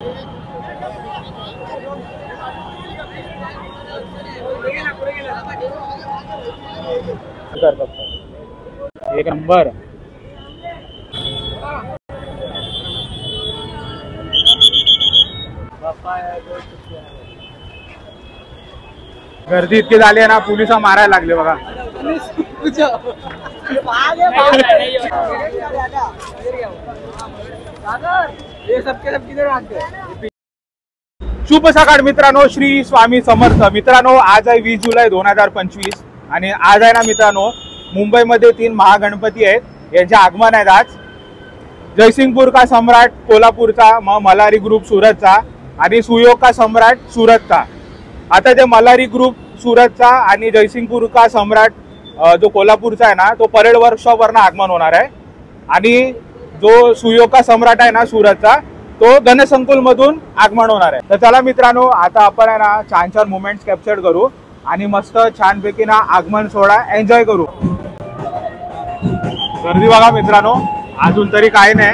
एक नंबर। गर्दी इतकी झाली आहे ना, पोलिस मारायला लागले बघा। शुभ सकाळ मित्रांनो, श्री स्वामी समर्थ। मित्रांनो, आज आहे 20 जुलै 2025 आणि आज आहे ना मित्रांनो, मुंबईमध्ये 3 महागणपती आहेत। यांचे आगमन आहेत आज। जयसिंगपूर का सम्राट कोल्हापूरचा, मल्हारी ग्रुप सूरतचा आणि सुयोग का सम्राट सूरतचा। आता जे मल्हारी ग्रुप सूरतचा आणि जयसिंगपूर का सम्राट जो कोल्हापूरचा आहे ना, तो परेड वर्कशॉप वरनं आगमन होणार आहे आणि जो सुयोग का सम्राट आहे ना सूरतचा, तो गणसंकुल मधून आगमन होणार आहे। तर चला मित्रांनो, आता आपण आहे ना छान छान मोमेंट्स कॅप्चर करू आणि मस्त छानपैकी ना आगमन सोहळा एन्जॉय करू। गर्दी बघा मित्रांनो, अजून तरी काही नाही,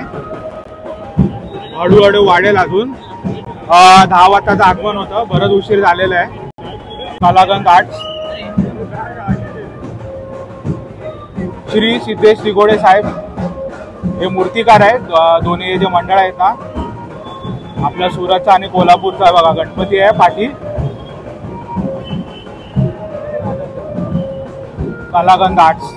हळूहळू वाढेल। अजून 10 वाजताचं आगमन होतं, बरंच उशीर झालेला आहे। कलागंध आर्ट्स, श्री सिद्धेश दिगोडे साहेब हे मूर्तिकार आहेत। दोन्ही जे मंडळ आहेत ना, आपल्या सुरतचा आणि कोल्हापूरचा बघा गणपती आहे पाठी। कलागंध आर्ट्स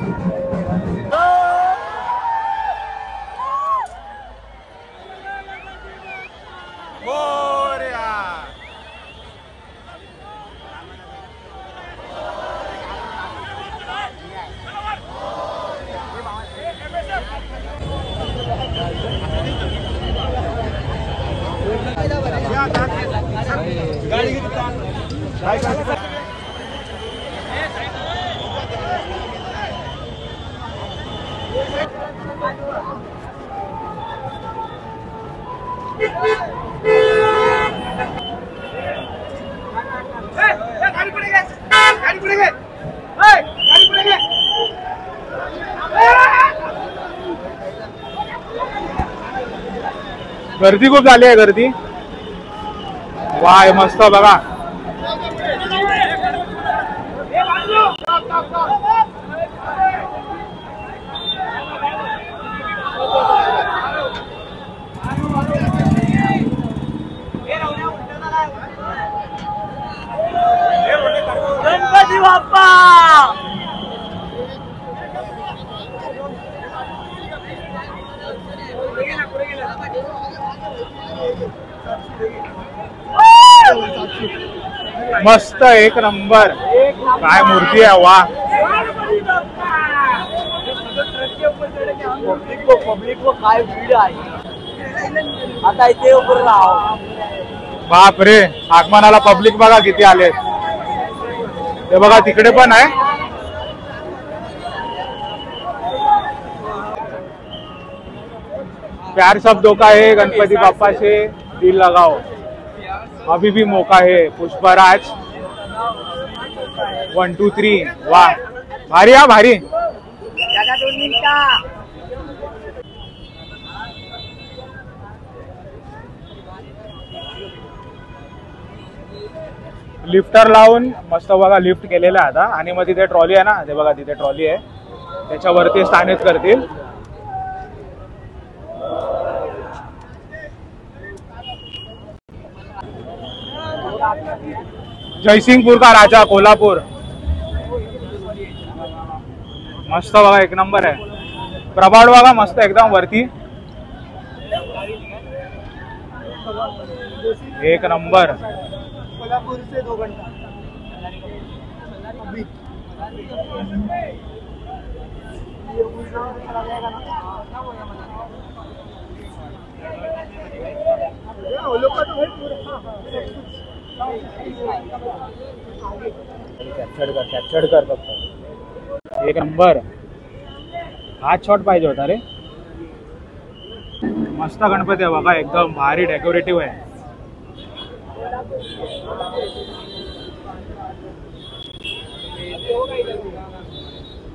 गर्दी खूप झाली आहे। गर्दी वाह, मस्त बघा। गणपती बाप्पा मस्त, एक नंबर। काय मूर्ती आहे, वाह। पब्लिक को काय भीड़ आहे आता इथे उभं राहा। बाप रे, आगमनाला पब्लिक बघा किती आले। ते बघा तिकडे पण आहे। प्यार शब्दों का है, गणपति बाप्पा से दिल लगाओ, अभी भी मौका है। पुष्पराज 1 2 3, वाह भारी, हा भारी। लिफ्टर लावून मस्त बघा लिफ्ट केलेलं आहे आता। आणि मग तिथे ट्रॉली आहे ना, ते बघा तिथे ट्रॉली आहे, त्याच्यावरती स्थानित करतील। जयसिंगपूर का राजा कोल्हापूर, मस्त बघा, एक नंबर आहे। प्रभाड बघा मस्त एकदम वरती, एक नंबर। कोल्हापुर से 2 घंटा अभी कॅप्चर कर फक्त, एक नंबर। हाच शॉट पाहिजे होता रे। मस्त गणपती आहे बघा, एकदम भारी डेकोरेटिव्ह आहे।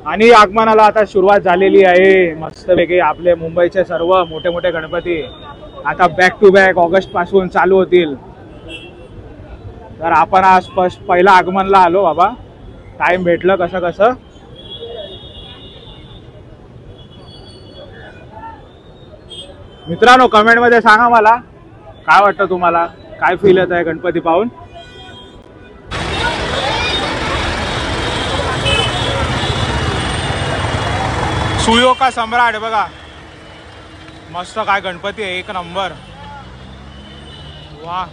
आणि आगमनाला आता सुरुवात झालेली आहे मस्तपैकी। आपले मुंबईचे सर्व मोठे मोठे गणपती आता बॅक टू बॅक ऑगस्ट पासून चालू होतील. तर आपण आज पहिला आगमनला आलो बाबा. टाइम भेटलं कसं कसं. मित्रांनो कमेंट मध्ये सांगा मला काय वाटतं तुम्हाला, काय फील येत आहे गणपती पाहून. सुयो का सम्राट बघा मस्त काय गणपती आहे, एक नंबर. वा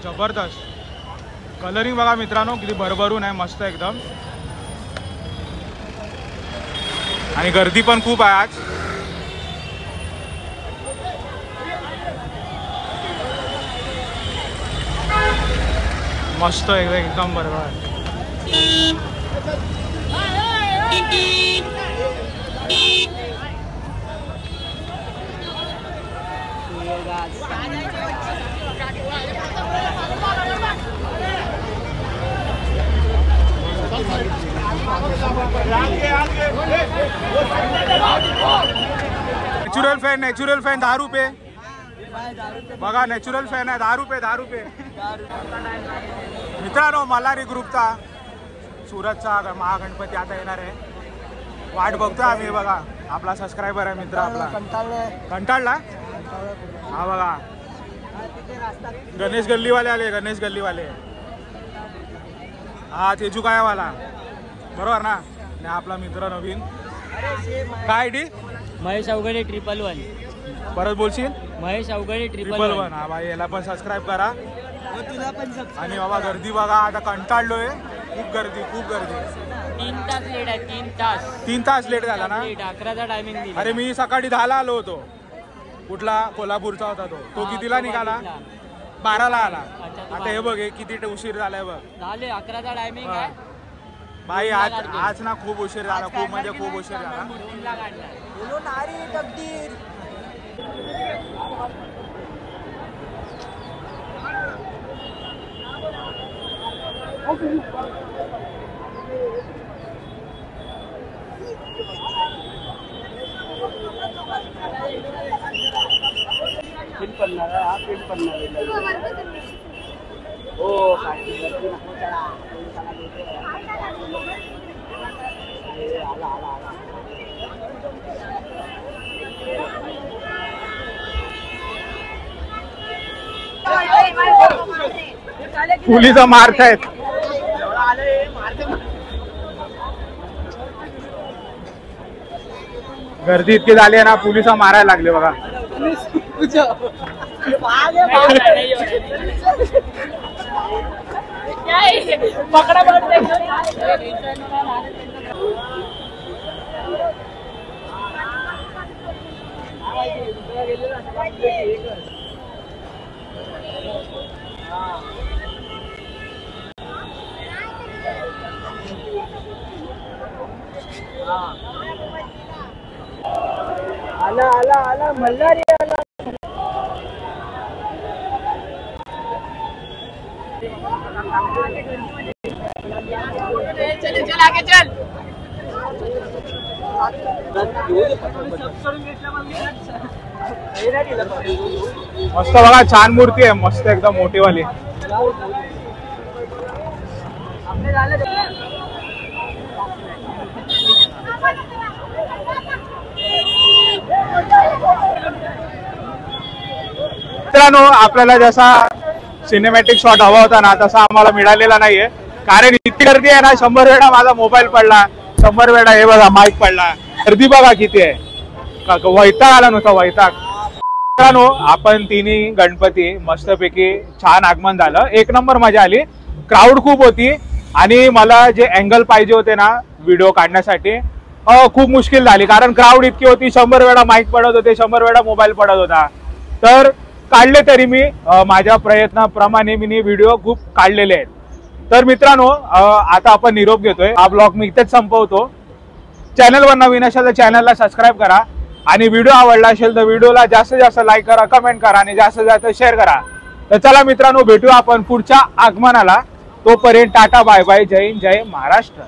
जबरदस्त कलरिंग बघा मित्रांनो किती भरभरून आहे, मस्त एकदम. आणि गर्दी पण खूप आहे आज. मस्त एकदम बरोबर. नेचुरल फॅन 10 रुपये बघा. नॅचरल फॅन आहे 10 रुपये 10 रुपये. मित्रांनो मल्हारी ग्रुपचा सुरतचा महागणपती आता येणार आहे. वाट बघतोय आम्ही बघा. आपला सबस्क्रायबर आहे मित्र आपला. कंटाळला हा बघा. गणेश गल्लीवाले आले, गणेश गल्लीवाले. हा तेजू कायावाला बरोबर ना. आणि आपला मित्र नवीन काय आयडी महेश अवघडे 111. परत बोलशील महेश अवघडे 111. हा भाई याला पण सबस्क्राईब करा. आणि बाबा गर्दी बघा. आता कंटाळलोय. खूप गर्दी खूप गर्दी. 3 तास लेट आहे. 3 तास लेट झाला ना. 11चा टायमिंग दिला. अरे मी सकाळी 10ला आलो होतो. कुठला कोल्हापूरचा होता तो कितीला निघाला 12ला आला. आता हे बघ हे किती उशीर झालाय बघ. झाले 11चा टायमिंग आहे भाई. आज ना खूप उशीर झाला. खूप म्हणजे खूप उशीर झाला. पोलिस मारतायत. गर्दी इतकी झाली आहे ना पोलिस मारायला लागले बघा. आला आला आला मल्हारी आला. चल चल आगे चल. मस्त बघा छान मूर्ती आहे. मस्त एकदम मोठीवाली. मित्रांनो आपल्याला जसा सिनेमॅटिक शॉट हवा होता ना तसा आम्हाला मिळालेला नाहीये. कारण इतकी गर्दी आहे ना. 100 वेळा माझा मोबाईल पडला. 100 वेळा हे बघा माईक पडला. गर्दी बघा किती आहे. वैताग आला नुसता वैताग. मित्रांनो आपण तिन्ही गणपती मस्तपैकी छान आगमन झालं. एक नंबर मजा आली. क्राऊड खूप होती. आणि मला जे अँगल पाहिजे होते ना व्हिडिओ काढण्यासाठी खूप मुश्किल झाली. कारण क्राऊड इतकी होती. 100 वेळा माईक पडत होते. 100 वेळा मोबाईल पडत होता. तर काढले तरी मी माझ्या प्रयत्नाप्रमाणे मी व्हिडिओ खूप काढलेले आहेत. तर मित्रांनो आता आपण निरोप घेतोय. हा ब्लॉग मी इथेच संपवतो. चॅनलवर नवीन असेल तर चॅनलला सबस्क्राईब करा. आणि व्हिडिओ आवडला असेल तर व्हिडिओला जास्तीत जास्त लाईक करा, कमेंट करा आणि जास्तीत जास्त शेअर करा. तर चला मित्रांनो भेटूया आपण पुढच्या आगमनाला. तोपर्यंत टाटा बाय बाय. जय हिंद जय महाराष्ट्र.